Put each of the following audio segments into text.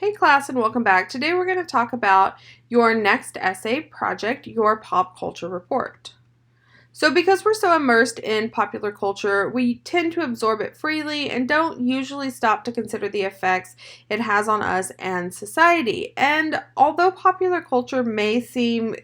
Hey class, and welcome back. Today we're going to talk about your next essay project, your pop culture report. So because we're so immersed in popular culture, we tend to absorb it freely and don't usually stop to consider the effects it has on us and society. And although popular culture may seem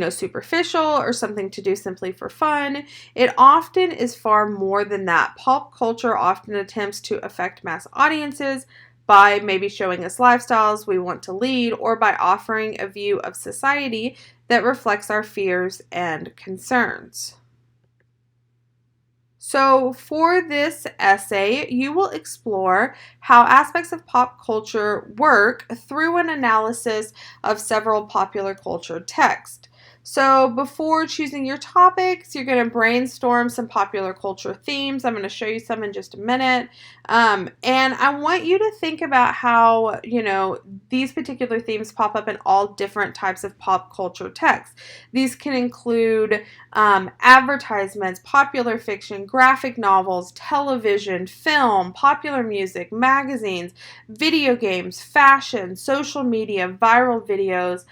superficial or something to do simply for fun, it often is far more than that. Pop culture often attempts to affect mass audiences by maybe showing us lifestyles we want to lead or by offering a view of society that reflects our fears and concerns. So, for this essay, you will explore how aspects of pop culture work through an analysis of several popular culture texts. So, before choosing your topics, you're going to brainstorm some popular culture themes. I'm going to show you some in just a minute. And I want you to think about how, these particular themes pop up in all different types of pop culture texts. These can include advertisements, popular fiction, graphic novels, television, film, popular music, magazines, video games, fashion, social media, viral videos,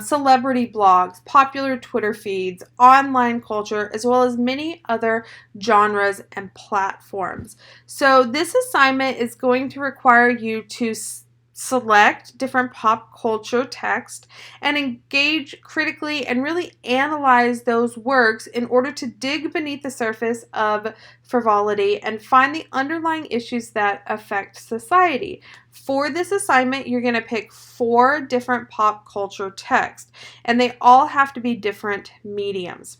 celebrity blogs, popular Twitter feeds, online culture, as well as many other genres and platforms. So this assignment is going to require you to select different pop culture text and engage critically and really analyze those works in order to dig beneath the surface of frivolity and find the underlying issues that affect society. For this assignment, you're going to pick 4 different pop culture texts, and they all have to be different mediums.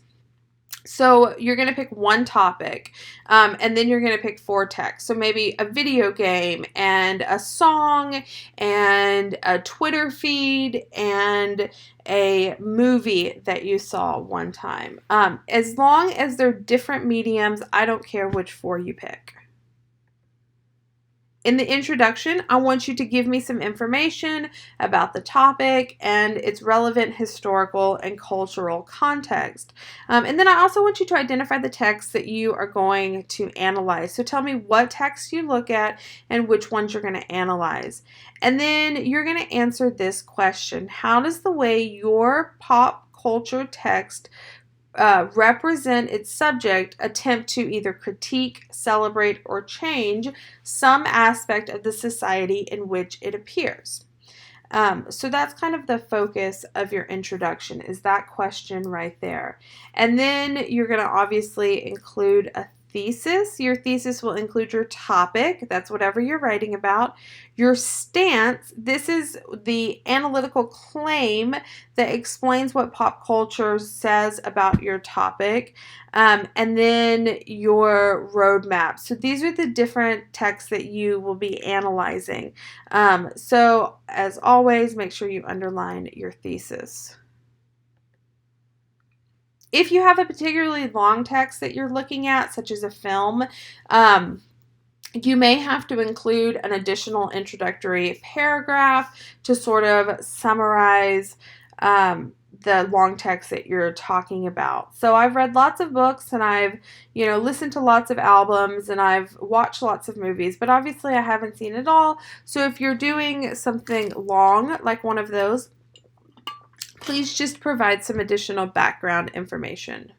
So you're going to pick one topic, and then you're going to pick 4 texts. So maybe a video game and a song and a Twitter feed and a movie that you saw one time. As long as they're different mediums, I don't care which 4 you pick. In the introduction, I want you to give me some information about the topic and its relevant historical and cultural context. And then I also want you to identify the texts that you are going to analyze. So tell me what texts you look at and which ones you're going to analyze. And then you're going to answer this question: how does the way your pop culture text represent its subject attempt to either critique, celebrate, or change some aspect of the society in which it appears? So that's kind of the focus of your introduction, is that question right there. And then you're going to obviously include a thesis. Your thesis will include your topic. That's whatever you're writing about. Your stance. This is the analytical claim that explains what pop culture says about your topic. And then your roadmap. So these are the different texts that you will be analyzing. So as always, make sure you underline your thesis. If you have a particularly long text that you're looking at, such as a film, you may have to include an additional introductory paragraph to sort of summarize the long text that you're talking about. So I've read lots of books and I've, listened to lots of albums and I've watched lots of movies, but obviously I haven't seen it all. So if you're doing something long, like one of those, please just provide some additional background information.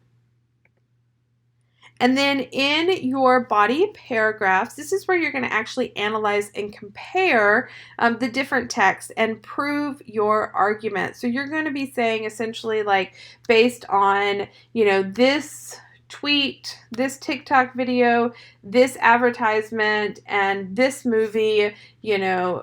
And then in your body paragraphs, this is where you're going to actually analyze and compare the different texts and prove your argument. So you're going to be saying essentially, like, based on, this tweet, this TikTok video, this advertisement, and this movie,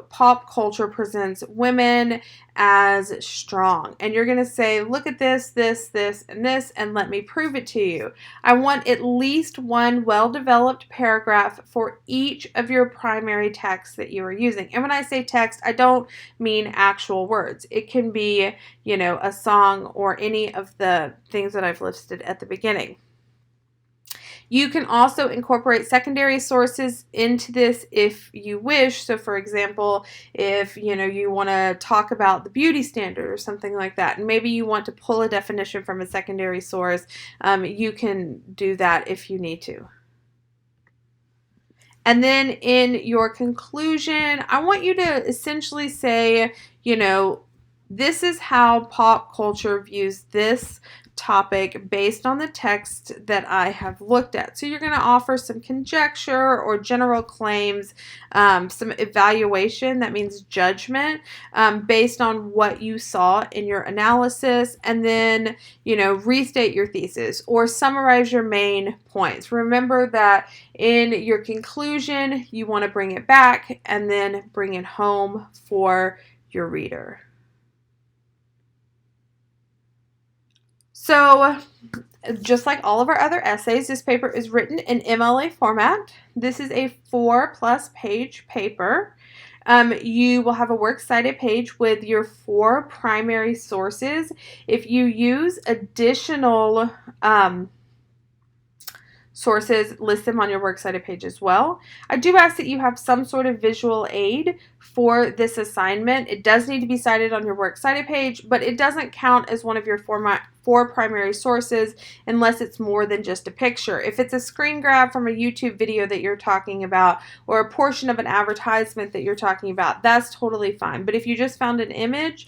pop culture presents women as strong. And you're going to say, look at this, this, and this, and let me prove it to you. I want at least one well-developed paragraph for each of your primary texts that you are using. And when I say text, I don't mean actual words. It can be, a song or any of the things that I've listed at the beginning. You can also incorporate secondary sources into this if you wish. So for example, if you want to talk about the beauty standard or something like that, and maybe you want to pull a definition from a secondary source, you can do that if you need to. And then in your conclusion, I want you to essentially say, this is how pop culture views this topic based on the text that I have looked at. So you're going to offer some conjecture or general claims, some evaluation, that means judgment, based on what you saw in your analysis, and then, restate your thesis or summarize your main points. Remember that in your conclusion, you want to bring it back and then bring it home for your reader. So, just like all of our other essays, this paper is written in MLA format. This is a 4+ page paper. You will have a works cited page with your 4 primary sources. If you use additional sources, list them on your works cited page as well. I do ask that you have some sort of visual aid for this assignment. It does need to be cited on your works cited page, but it doesn't count as one of your 4 primary sources unless it's more than just a picture. If it's a screen grab from a YouTube video that you're talking about or a portion of an advertisement that you're talking about, that's totally fine. But if you just found an image,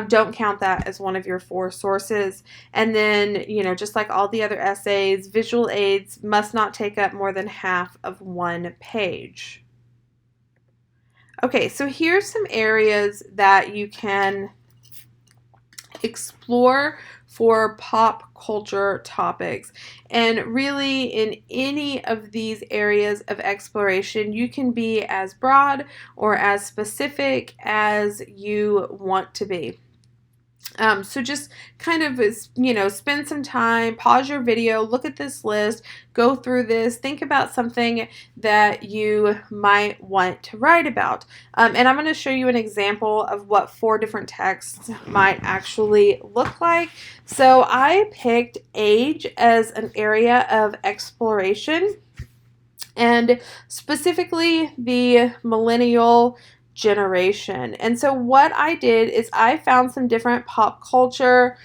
don't count that as one of your 4 sources. And then, just like all the other essays, visual aids must not take up more than half of 1 page. Okay, so here's some areas that you can explore for pop culture topics. And really, in any of these areas of exploration, you can be as broad or as specific as you want to be. So just kind of, spend some time, pause your video, look at this list, go through this, think about something that you might want to write about. And I'm going to show you an example of what 4 different texts might actually look like. So I picked age as an area of exploration, and specifically the millennial generation. And so what I did is I found some different pop culture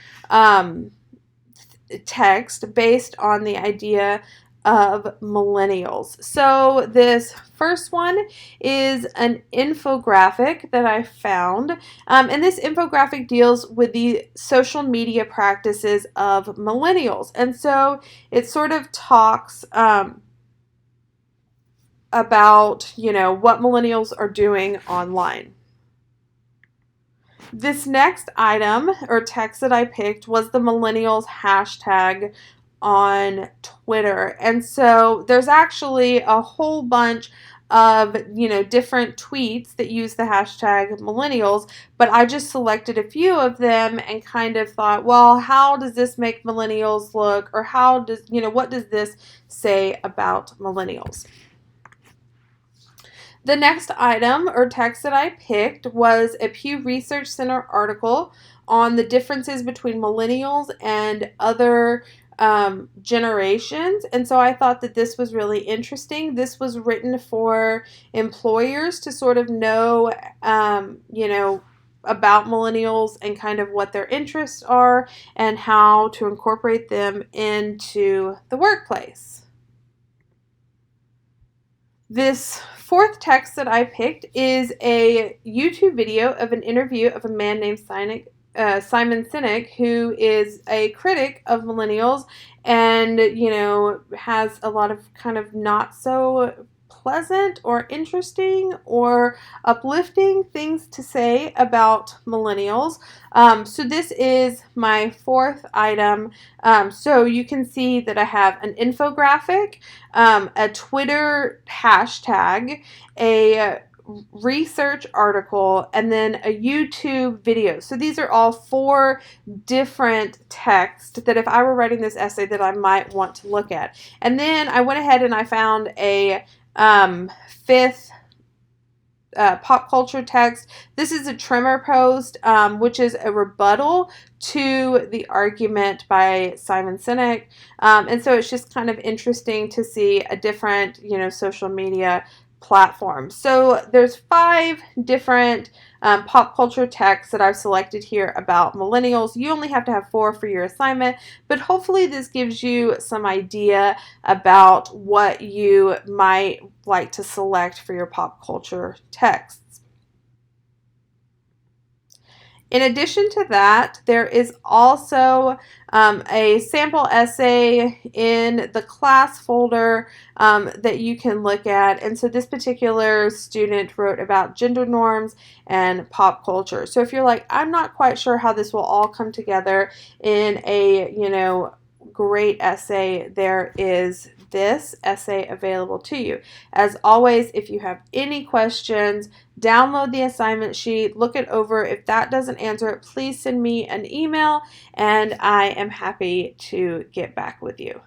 text based on the idea of millennials. So this first one is an infographic that I found, and this infographic deals with the social media practices of millennials. And so it sort of talks about, what millennials are doing online. This next item or text that I picked was the millennials hashtag on Twitter. And so there's actually a whole bunch of, different tweets that use the hashtag millennials, but I just selected a few of them and kind of thought, well, how does this make millennials look? Or what does this say about millennials? The next item or text that I picked was a Pew Research Center article on the differences between millennials and other generations. And so I thought that this was really interesting. This was written for employers to sort of know, about millennials and kind of what their interests are and how to incorporate them into the workplace. This 4th text that I picked is a YouTube video of an interview of a man named Simon Sinek, who is a critic of millennials and, has a lot of kind of not so pleasant or interesting or uplifting things to say about millennials. So this is my 4th item. So you can see that I have an infographic, a Twitter hashtag, a research article, and then a YouTube video. So these are all 4 different texts that if I were writing this essay that I might want to look at. And then I went ahead and I found a 5th pop culture text. This is a Trimmer post, which is a rebuttal to the argument by Simon Sinek. And so it's just kind of interesting to see a different, social media platforms. So there's 5 different pop culture texts that I've selected here about millennials. You only have to have 4 for your assignment, but hopefully this gives you some idea about what you might like to select for your pop culture texts. In addition to that, there is also a sample essay in the class folder that you can look at. And so this particular student wrote about gender norms and pop culture. So if you're like, I'm not quite sure how this will all come together in a, great essay, there is this essay available to you. As always, if you have any questions, download the assignment sheet, look it over. If that doesn't answer it, please send me an email and I am happy to get back with you.